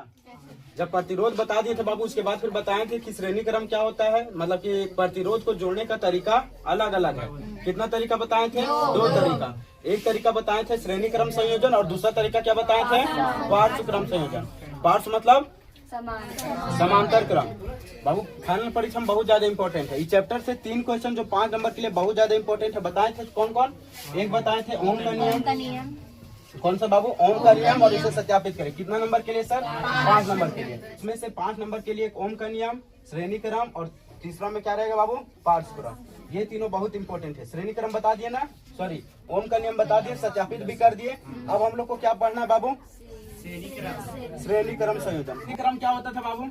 था? जब प्रतिरोध बता दिए थे बाबू, उसके बाद फिर बताए थे कि श्रेणी क्रम क्या होता है, मतलब कि प्रतिरोध को जोड़ने का तरीका अलग अलग है। कितना तरीका बताए थे? 2 तरीका। एक तरीका बताए थे श्रेणी क्रम संयोजन और दूसरा तरीका क्या बताए थे? पार्श्व क्रम संयोजन। पार्श्व मतलब समांतर क्रम। बाबू फाइनल परीक्षा में बहुत ज्यादा इंपॉर्टेंट है। इस चैप्टर से 3 क्वेश्चन जो 5 नंबर के लिए बहुत ज्यादा इंपॉर्टेंट है बताए थे। कौन कौन? एक बताए थे ओम का नियम। कौन सा बाबू? ओम का नियम, और इसे सत्यापित करें। कितना नंबर के लिए सर? 5 नंबर के लिए। इसमें से 5 नंबर के लिए ओम का नियम, श्रेणी क्रम, और तीसरा में क्या रहेगा बाबू? पार्श्व क्रम। ये तीनों बहुत इंपॉर्टेंट है। श्रेणी क्रम बता दिए ना, सॉरी ओम का नियम बता दिए, सत्यापित भी कर दिए। अब हम लोग को क्या पढ़ना है बाबू? श्रेणी क्रम संयोजन। श्रेणी क्रम क्या होता था बाबू?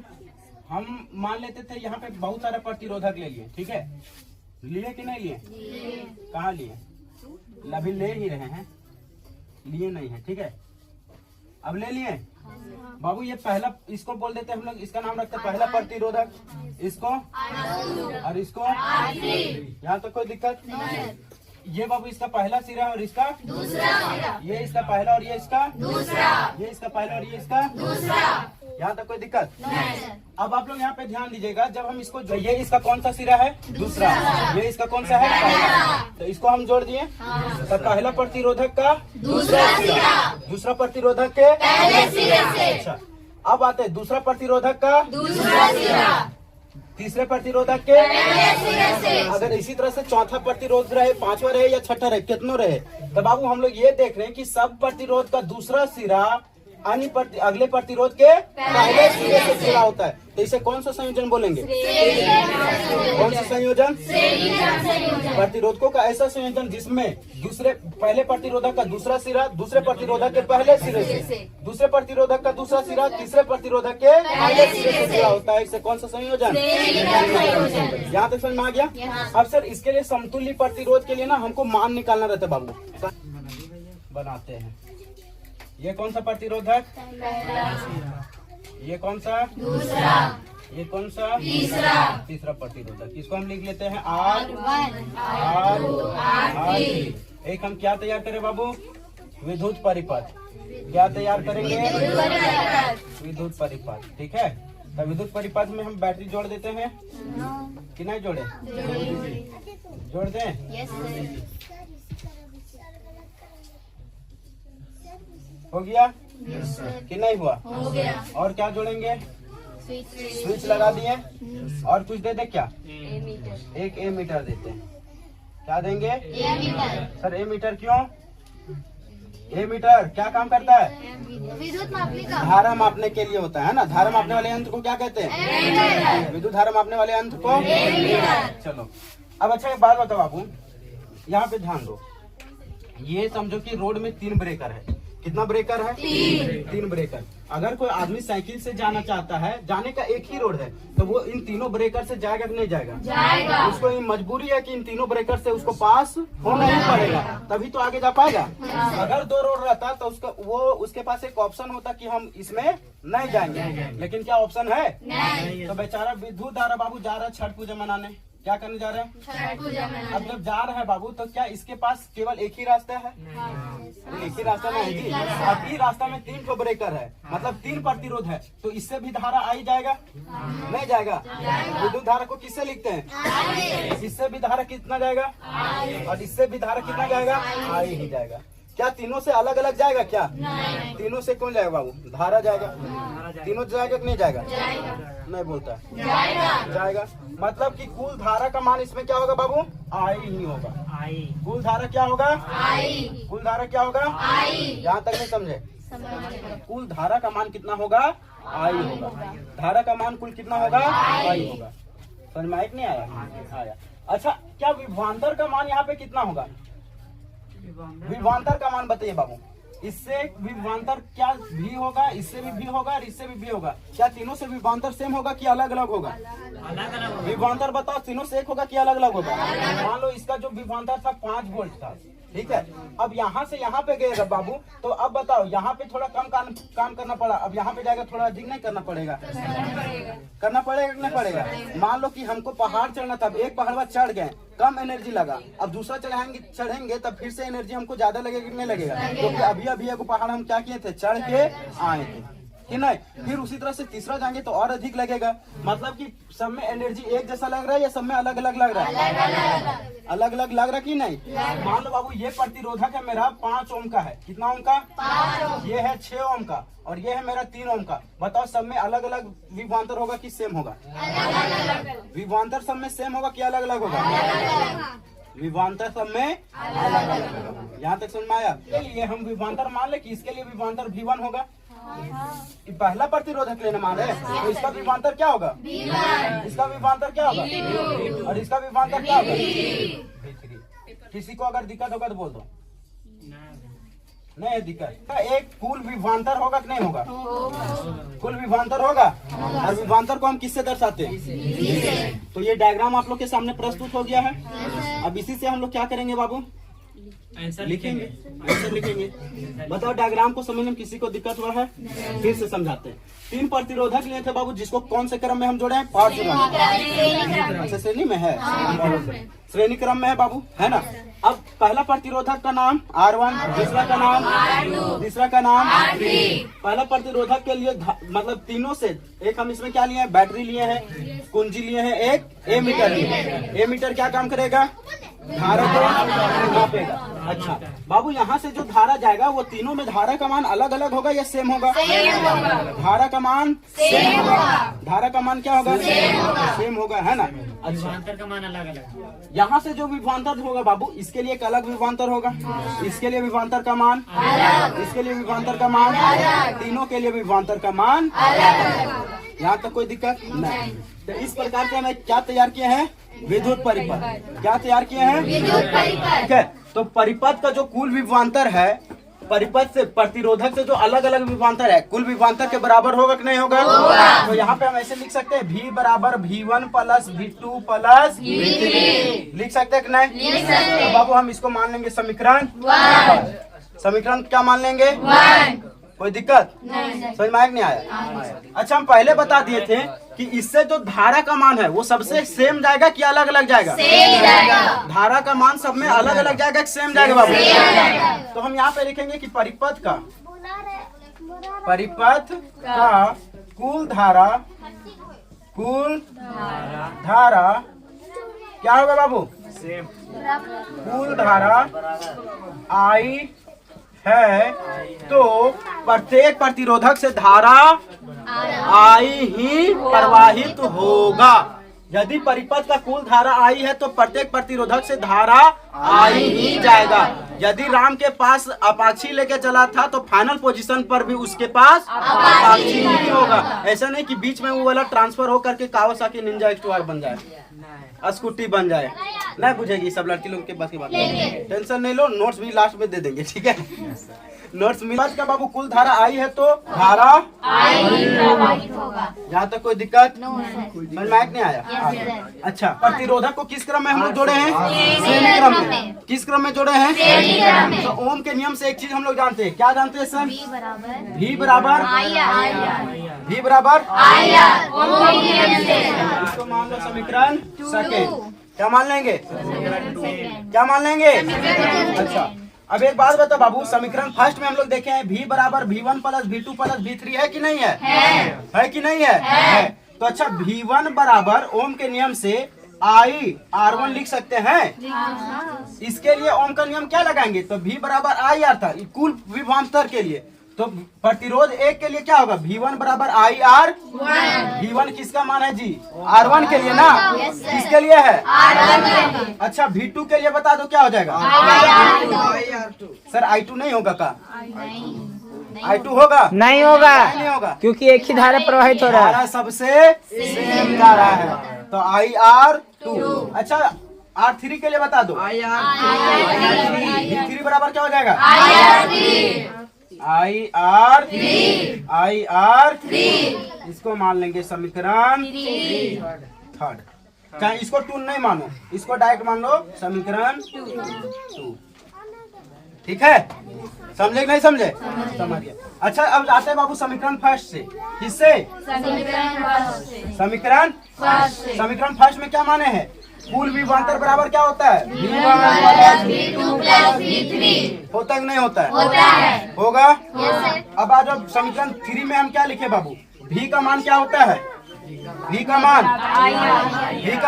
हम मान लेते थे यहाँ पे बहुत सारे प्रतिरोधक ले लिए, ठीक है? लिए कि नहीं लिए? कहाँ लिए? अभी ले ही रहे हैं, लिए नहीं है, ठीक है? अब ले लिए बाबू। ये पहला, इसको बोल देते हैं हम लोग, इसका नाम रखते हैं पहला प्रतिरोधक, इसको और इसको। यहाँ तक कोई दिक्कत? ये बाबू इसका पहला सिरा और इसका दूसरा। ये इसका पहला और ये इसका दूसरा। ये इसका पहला और ये इसका दूसरा। यहाँ तक कोई दिक्कत? अब आप लोग यहाँ पे ध्यान दीजिएगा, जब हम इसको, ये इसका कौन सा सिरा है? दूसरा। ये इसका कौन सा है? पहला। तो इसको हम जोड़ दिए, तो पहला प्रतिरोधक का दूसरा सिरा, दूसरा प्रतिरोधक के पहले सिरे से। अच्छा, अब आते हैं दूसरा प्रतिरोधक का दूसरा सिरा, तीसरे प्रतिरोधक के पहले सिरे से। अगर इसी तरह से चौथा प्रतिरोध रहे, 5वां रहे या 6ठा रहे, कितनों रहे, तो बाबू हम लोग ये देख रहे हैं कि सब प्रतिरोध का दूसरा सिरा अगले प्रतिरोध के पहले सिरे से जुड़ा होता है। तो इसे कौन सा संयोजन बोलेंगे? कौन सा संयोजन? प्रतिरोधकों का ऐसा संयोजन जिसमें पहले प्रतिरोधक का दूसरा सिरा दूसरे प्रतिरोधक के पहले सिरे से, दूसरे प्रतिरोधक का दूसरा सिरा तीसरे प्रतिरोधक के पहले सिरे से जुड़ा होता है। इसे कौन सा संयोजन? यहाँ तक समझ में आ गया? अब सर इसके लिए समतुल्य प्रतिरोध के लिए ना हमको मान निकालना रहता है बाबू। बनाते हैं। ये कौन सा प्रतिरोधक? ये कौन सा? दूसरा। ये कौन सा? तीसरा। तीसरा प्रतिरोधक। इसको हम लिख लेते हैं R। एक हम क्या तैयार करें बाबू? विद्युत परिपथ। क्या तैयार करेंगे? विद्युत परिपथ, ठीक है? तो विद्युत परिपथ में हम बैटरी जोड़ देते हैं कि नहीं जोड़े? जोड़ दें। हो गया कि नहीं हुआ? हो गया। और क्या जोड़ेंगे? स्विच लगा दिए। और कुछ दे दे क्या? एक एमीटर देते हैं। क्या देंगे? सर एमीटर क्यों? एमीटर क्या काम करता है? विद्युत मापने का, धारा मापने के लिए होता है ना। धारा मापने वाले यंत्र को क्या कहते हैं? विद्युत धारा मापने वाले यंत्र को एमीटर। चलो अब अच्छा एक बात बताओ बाबू, यहाँ पे ध्यान दो। ये समझो कि रोड में 3 ब्रेकर है। कितना ब्रेकर है? 3 ब्रेकर। अगर कोई आदमी साइकिल से जाना चाहता है, जाने का एक ही रोड है, तो वो इन तीनों ब्रेकर से जाएगा कि नहीं जाएगा? जाएगा। उसको मजबूरी है कि इन तीनों ब्रेकर से उसको पास होना ही पड़ेगा, तभी तो आगे जा पाएगा। अगर 2 रोड रहता तो उसके पास एक ऑप्शन होता कि हम इसमें नहीं जाएंगे, लेकिन क्या ऑप्शन है? नहीं। तो बेचारा विद्युत धारा बाबू जा रहा है छठ पूजा मनाने। क्या करने जा रहे हैं? छठ पूजा मनाने। अब जब जा रहे हैं बाबू, तो क्या इसके पास केवल एक ही रास्ता है? एक ही रास्ता नहीं जी। अब ही रास्ता में 3 ठो ब्रेकर है, मतलब 3 प्रतिरोध है, तो इससे भी धारा आ ही जाएगा? नहीं जाएगा। विद्युत धारा को किससे लिखते हैं? इससे भी धारा कितना जाएगा? और इससे भी धारा कितना जाएगा? आ ही जाएगा। क्या तीनों से अलग अलग जाएगा? क्या नहीं। तीनों से कौन जाएगा बाबू? धारा जाएगा। तीनों जाएगा कि नहीं जाएगा? नहीं बोलता जाएगा। मतलब कि कुल धारा का मान इसमें क्या होगा बाबू? आई ही होगा। कुल धारा क्या होगा? आई। कुल धारा क्या होगा? आई। यहाँ तक नहीं समझे? कुल धारा का मान कितना होगा? आई होगा। धारा का मान कुल कितना होगा? आई होगा। समझ में नहीं आया? आया। अच्छा, क्या विभवांतर का मान यहाँ पे कितना होगा? विभवांतर का मान बताइए बाबू। इससे विभवांतर क्या भी होगा, इससे भी होगा और इससे भी होगा। क्या तीनों से विभवांतर सेम होगा कि अलग अलग होगा? विभवांतर बताओ, तीनों से एक होगा कि अलग अलग होगा? मान लो इसका जो विभवांतर था 5 वोल्ट था, ठीक है? अब यहाँ से यहाँ पे गएगा बाबू, तो अब बताओ यहाँ पे थोड़ा कम काम करना पड़ा, अब यहाँ पे जाएगा थोड़ा अधिक नहीं करना पड़ेगा? करना पड़ेगा कि नहीं पड़ेगा? मान लो कि हमको पहाड़ चढ़ना था, अब एक पहाड़ चढ़ गए, कम एनर्जी लगा, अब दूसरा चढ़ेंगे तब फिर से एनर्जी हमको ज्यादा लगेगा कि नहीं लगेगा? क्योंकि अभी एगो पहाड़ हम क्या किए थे? चढ़ के आए थे। कि नहीं। फिर उसी तरह से तीसरा जाएंगे तो और अधिक लगेगा। मतलब कि सब में एनर्जी एक जैसा लग रहा है या सब में अलग अलग लग रहा है? अलग अलग लग रहा कि नहीं। मान लो बाबू ये प्रतिरोधक है मेरा 5 ओम का है। कितना ओम का? 5 ओम। ये है 6 ओम का और ये है मेरा 3 ओम का। बताओ सब में अलग अलग विभवांतर होगा कि सेम होगा? विभवांतर सब में सेम होगा कि अलग अलग होगा? विभवांतर सब में अलग अलग होगा। यहाँ तक समझ में आया? ये हम विभवांतर मान ले कि इसके लिए विभवांतर V1 होगा। पहला प्रतिरोधक लेना मान रहे तो इसका विभवांतर क्या होगा? इसका विभवांतर क्या होगा? और इसका विभवांतर क्या होगा? किसी को अगर दिक्कत होगा तो बोल दो। नहीं है दिक्कत। एक कुल विभवांतर होगा कि नहीं होगा? कुल विभवांतर होगा। और विभवांतर को हम किससे दर्शाते हैं? तो ये डायग्राम आप लोग के सामने प्रस्तुत हो गया है। अब इसी से हम लोग क्या करेंगे बाबू? आंसर लिखेंगे। आंसर लिखेंगे। बताओ डायग्राम को समझने में किसी को दिक्कत हुआ है? फिर से समझाते हैं। 3 प्रतिरोधक लिए थे बाबू, जिसको कौन से क्रम में हम जोड़े हैं? पार्ट अच्छा श्रेणी में है, श्रेणी क्रम में है बाबू, है ना। अब पहला प्रतिरोधक का नाम R1, दूसरा का नाम R2, तीसरा का नाम R3। पहला प्रतिरोधक के लिए मतलब तीनों से एक हम इसमें क्या लिए हैं? बैटरी लिए हैं, कुंजी लिए हैं, एक एमीटर लिए हैं। एमीटर क्या काम करेगा? धारा को मापेगा। अच्छा बाबू यहाँ से जो धारा जाएगा वो तीनों में धारा का मान अलग अलग होगा या सेम होगा? धारा का मान सेम होगा। धारा का मान क्या होगा? सेम होगा, है ना। अच्छा विभवांतर का मान अलग अलग। यहाँ से जो विभवांतर होगा बाबू, इसके लिए एक अलग विभवांतर होगा, इसके लिए विभवांतर का मान अलग, इसके लिए विभवांतर का मान अलग, तीनों के लिए विभवांतर का मान अलग। यहाँ तक कोई दिक्कत नहीं। तो इस प्रकार से हमें क्या तैयार किए हैं? विद्युत परिपथ। क्या तैयार किए हैं? विद्युत परिपथ। ठीक है। तो परिपथ का जो कुल विभवांतर है, परिपथ से प्रतिरोधक से जो अलग अलग विभवांतर है, कुल विभवांतर के बराबर होगा कि नहीं होगा? तो यहाँ पे हम ऐसे लिख सकते हैं V बराबर V1 plus V2 plus V3। लिख सकते हैं कि नहीं? तो बाबू हम इसको मान लेंगे समीकरण 1। समीकरण क्या मान लेंगे? 1। कोई दिक्कत समझ में आया कि नहीं आया? अच्छा हम पहले बता दिए थे कि इससे जो धारा का मान है वो सबसे सेम जाएगा कि अलग अलग जाएगा? सेम जाएगा। धारा का मान सब में अलग अलग जाएगा कि सेम जाएगा बाबू? तो हम यहाँ पे लिखेंगे कि परिपथ का कुल धारा क्या होगा बाबू? सेम। कुल धारा I है तो प्रत्येक प्रतिरोधक से धारा I ही प्रवाहित होगा। यदि परिपथ का कुल धारा I है तो प्रत्येक प्रतिरोधक से धारा I ही जाएगा। यदि राम के पास अपाची लेके चला था तो फाइनल पोजीशन पर भी उसके पास अपाची ही होगा। ऐसा नहीं कि बीच में वो वाला ट्रांसफर हो करके कावासाकी निंजा X2R बन जाए, स्कूटी बन जाए। नहीं बुझेगी सब लड़की लोग के बस की बात। टेंशन नहीं लो, नोट्स भी लास्ट में दे देंगे, ठीक है। नोट्स मिला का बाबू कुल धारा I है तो धारा यहाँ तक कोई दिक्कत समझ में नहीं आया? अच्छा प्रतिरोधक को किस क्रम में हम लोग जोड़े हैं? श्रेणी क्रम में। किस क्रम में जोड़े हैं? तो ओम के नियम से एक चीज हम लोग जानते हैं। क्या जानते हैं सर? V बराबर इसको मान लो समीकरण सेकेंड। क्या मान लेंगे? क्या मान लेंगे? अच्छा अब एक बात बता बाबू, समीकरण फर्स्ट में हम लोग देखे हैं V बराबर V1 plus V2 plus V3 है कि नहीं है? है कि नहीं है? तो अच्छा V1 बराबर ओम के नियम से I R1 लिख सकते हैं। इसके लिए ओम का नियम क्या लगाएंगे? तो V बराबर IR था कुल विभवांतर के लिए। तो प्रतिरोध एक के लिए क्या होगा? V1 बराबर IR। V1 किसका मान है जी? R1 के लिए ना। किसके लिए है? R1। अच्छा V2 के लिए बता दो क्या हो जाएगा? सर I2 नहीं होगा का? I2 होगा? नहीं होगा, नहीं होगा क्योंकि एक ही धारा प्रवाहित हो रहा है, सबसे सेम जा रहा है। तो IR2। अच्छा R3 के लिए बता दो। V3 बराबर क्या हो जाएगा? IR3। इसको मान लेंगे समीकरण थर्ड। क्या इसको 2 नहीं मानो, इसको डायरेक्ट मान लो समीकरण 2। ठीक है, समझे कि नहीं समझे? समझ गए। अच्छा अब आते हैं बाबू समीकरण फर्स्ट से। किससे? समीकरण फर्स्ट में क्या माने हैं? कुल विभवांतर बराबर क्या होता है? होता है कि नहीं होता है? होगा। अब आज अब समीकरण 3 में हम क्या लिखे बाबू? भी का मान क्या होता है? भी का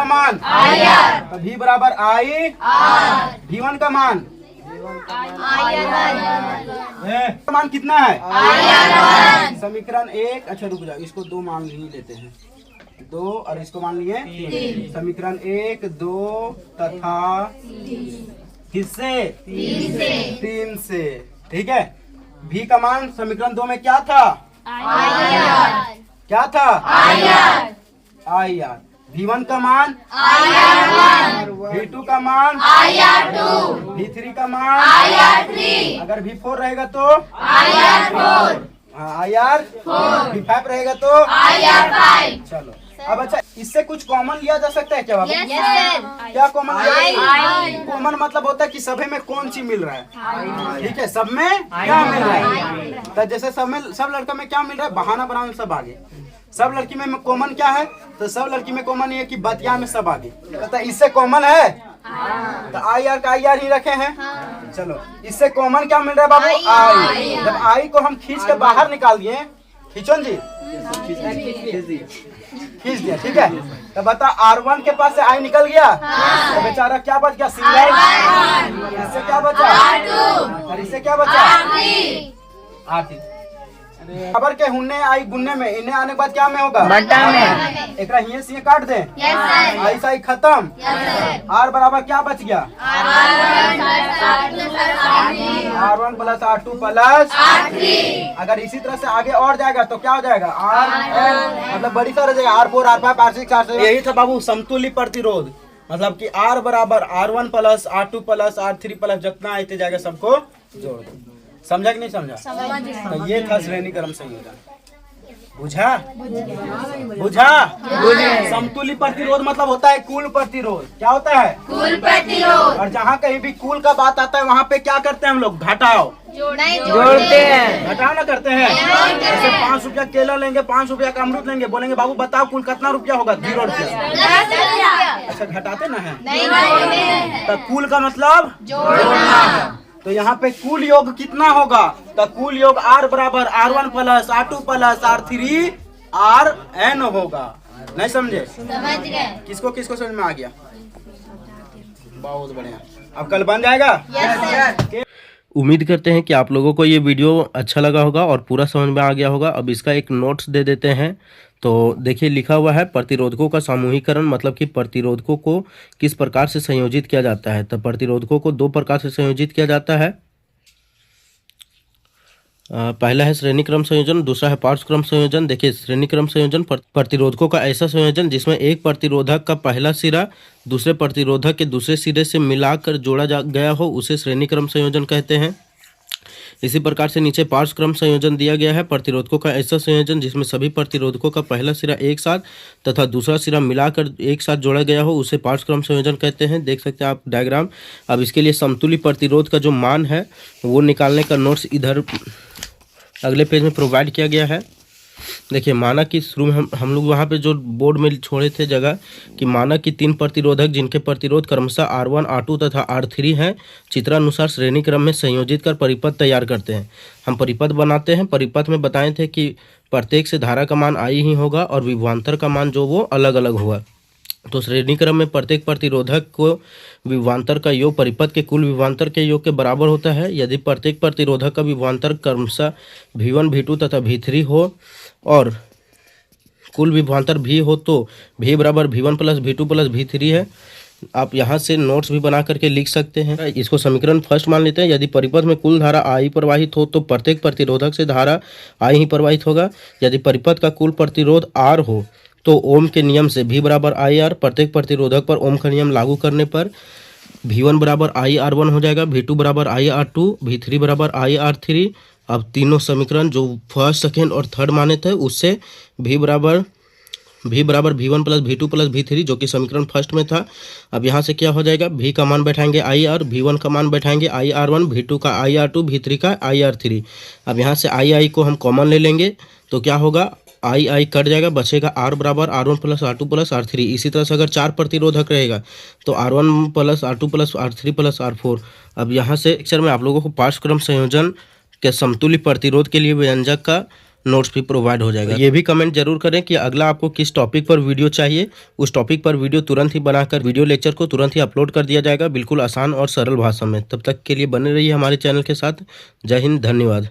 मान तो भी बराबर आई, V1 का मान मान कितना है? समीकरण 1। अच्छा रुक जाओ, इसको 2 मान ही लेते हैं, 2 और इसको मान लिए 3। समीकरण 1, 2 तथा किससे? 3 से। ठीक है। भी का मान समीकरण 2 में क्या था? क्या था? IR। V1 का मान V2 का मान V3 का मान अगर V4 रहेगा तो IR, V5 रहेगा तो चलो। अब अच्छा, इससे कुछ कॉमन लिया जा सकता है क्या बाबू? क्या कॉमन लिया? कॉमन मतलब होता है कि सभी में कौन सी मिल रहा है। ठीक है, सब में क्या मिल रहा है? तो जैसे सब लड़का में क्या मिल रहा है? बहाना बनाओ सब आगे। सब लड़की में कॉमन क्या है? तो सब लड़की में कॉमन ये है कि बतिया में सब आगे। तो इससे कॉमन है तो IR का IR ही रखे हैं। चलो, इससे कॉमन क्या मिल रहा है बाबू? आई। जब आई को हम खींच के बाहर निकाल दिए, खींचो जी, खींच दिया। ठीक है, तो बता R1 के पास से आई निकल गया तो बेचारा क्या बच गया? सिंगल। इससे क्या बचा? और इससे क्या बचा? R3। खबर के हुन्ने आई गुन्ने में, इन्हें आने के बाद क्या में होगा? बट्टा में। एक हिये से काट दे, ऐसा ही खत्म। R बराबर क्या बच गया? R1 plus R2 plus R3। अगर इसी तरह से आगे और जाएगा तो क्या हो जाएगा? RN, मतलब बड़ी सारा जाएगा R4, R5, R6, R7। यही था बाबू समतुल्य प्रतिरोध। मतलब कि R बराबर R1 plus R2 plus R3 plus जितना आते जाएगा सबको जोड़ दो। समझा कि नहीं समझा? तो ये था श्रेणी क्रम संयोजन। बुझा? समतुल्य प्रतिरोध मतलब होता है कुल प्रतिरोध। क्या होता है? कुल प्रतिरोध। और जहाँ कहीं भी कुल का बात आता है वहाँ पे क्या करते हैं हम लोग? घटाओ जोड़ते हैं। घटाओ ना करते हैं। जैसे 5 रुपया केला लेंगे, 5 रुपया का अमरूद लेंगे, बोलेंगे बाबू बताओ कुल कितना रुपया होगा? 0 रुपया। अच्छा, घटाते ना है तो कुल का मतलब जोड़ना है। तो यहाँ पे कुल योग कितना होगा? तो कुल योग R बराबर R1 plus R2 plus R3 RN होगा। नहीं समझे? समझ गए। किसको किसको समझ में आ गया? बहुत बढ़िया। अब कल बन जाएगा। उम्मीद करते हैं कि आप लोगों को ये वीडियो अच्छा लगा होगा और पूरा समझ में आ गया होगा। अब इसका एक नोट्स दे देते हैं। तो देखिए, लिखा हुआ है प्रतिरोधकों का सामूहिकरण, मतलब कि प्रतिरोधकों को किस प्रकार से संयोजित किया जाता है। तो प्रतिरोधकों को 2 प्रकार से संयोजित किया जाता है। पहला है श्रेणी क्रम संयोजन, दूसरा है पार्श्व क्रम संयोजन। देखिए, श्रेणी क्रम संयोजन प्रतिरोधकों का ऐसा संयोजन जिसमें एक प्रतिरोधक का पहला सिरा दूसरे प्रतिरोधक के दूसरे सिरे से मिलाकर जोड़ा गया हो, उसे श्रेणी क्रम संयोजन कहते हैं। इसी प्रकार से नीचे पार्श्व क्रम संयोजन दिया गया है। प्रतिरोधकों का ऐसा संयोजन जिसमें सभी प्रतिरोधकों का पहला सिरा एक साथ तथा दूसरा सिरा मिलाकर एक साथ जोड़ा गया हो, उसे पार्श्व क्रम संयोजन कहते हैं। देख सकते हैं आप डायग्राम। अब इसके लिए समतुल्य प्रतिरोध का जो मान है वो निकालने का नोट्स इधर अगले पेज में प्रोवाइड किया गया है। देखिए, माना कि शुरू में हम लोग वहाँ पे जो बोर्ड में छोड़े थे जगह कि माना कि 3 प्रतिरोधक जिनके प्रतिरोध क्रमशः R1, R2 तथा R3 हैं, चित्रानुसार श्रेणी क्रम में संयोजित कर परिपथ तैयार करते हैं। हम परिपथ बनाते हैं। परिपथ में बताए थे कि प्रत्येक से धारा का मान I ही होगा और विभवांतर का मान जो वो अलग अलग होगा। तो श्रेणी क्रम में प्रत्येक प्रतिरोधक को विभवांतर का योग परिपथ के कुल विभवांतर के योग के बराबर होता है। यदि प्रत्येक प्रतिरोधक का विभवांतर क्रमशः V1, V2 तथा V3 हो और कुल विभवांतर V हो तो V बराबर V1 plus V2 plus V3 है। आप यहाँ से नोट्स भी बना करके लिख सकते हैं। इसको समीकरण फर्स्ट मान लेते हैं। यदि परिपथ में कुल धारा I प्रवाहित हो तो प्रत्येक प्रतिरोधक से धारा I ही प्रवाहित होगा। यदि परिपथ का कुल प्रतिरोध R हो तो ओम के नियम से V बराबर IR, प्रत्येक प्रतिरोधक पर ओम का नियम लागू करने पर V1 बराबर IR1 हो जाएगा, V2 बराबर IR2, V3 बराबर IR3। अब तीनों समीकरण जो फर्स्ट, सेकेंड और थर्ड माने थे उससे V बराबर V1 plus V2 plus V3 जो कि समीकरण फर्स्ट में था। अब यहाँ से क्या हो जाएगा? V का मान बैठाएंगे IR, V1 का मान बैठाएंगे IR1, V2 का IR2, V3 का IR3। अब यहाँ से I को हम कॉमन ले लेंगे तो क्या होगा? आई कट जाएगा, बचेगा R बराबर R1 plus R2 plus R3। इसी तरह से अगर 4 प्रतिरोधक रहेगा तो R1 plus R2 plus R3 plus R4। अब यहाँ से अक्षर में आप लोगों को पार्श्व क्रम संयोजन के समतुल्य प्रतिरोध के लिए व्यंजक का नोट्स भी प्रोवाइड हो जाएगा। ये भी कमेंट जरूर करें कि अगला आपको किस टॉपिक पर वीडियो चाहिए। उस टॉपिक पर वीडियो तुरंत ही बनाकर वीडियो लेक्चर को तुरंत ही अपलोड कर दिया जाएगा, बिल्कुल आसान और सरल भाषा में। तब तक के लिए बने रहिए हमारे चैनल के साथ। जय हिंद, धन्यवाद।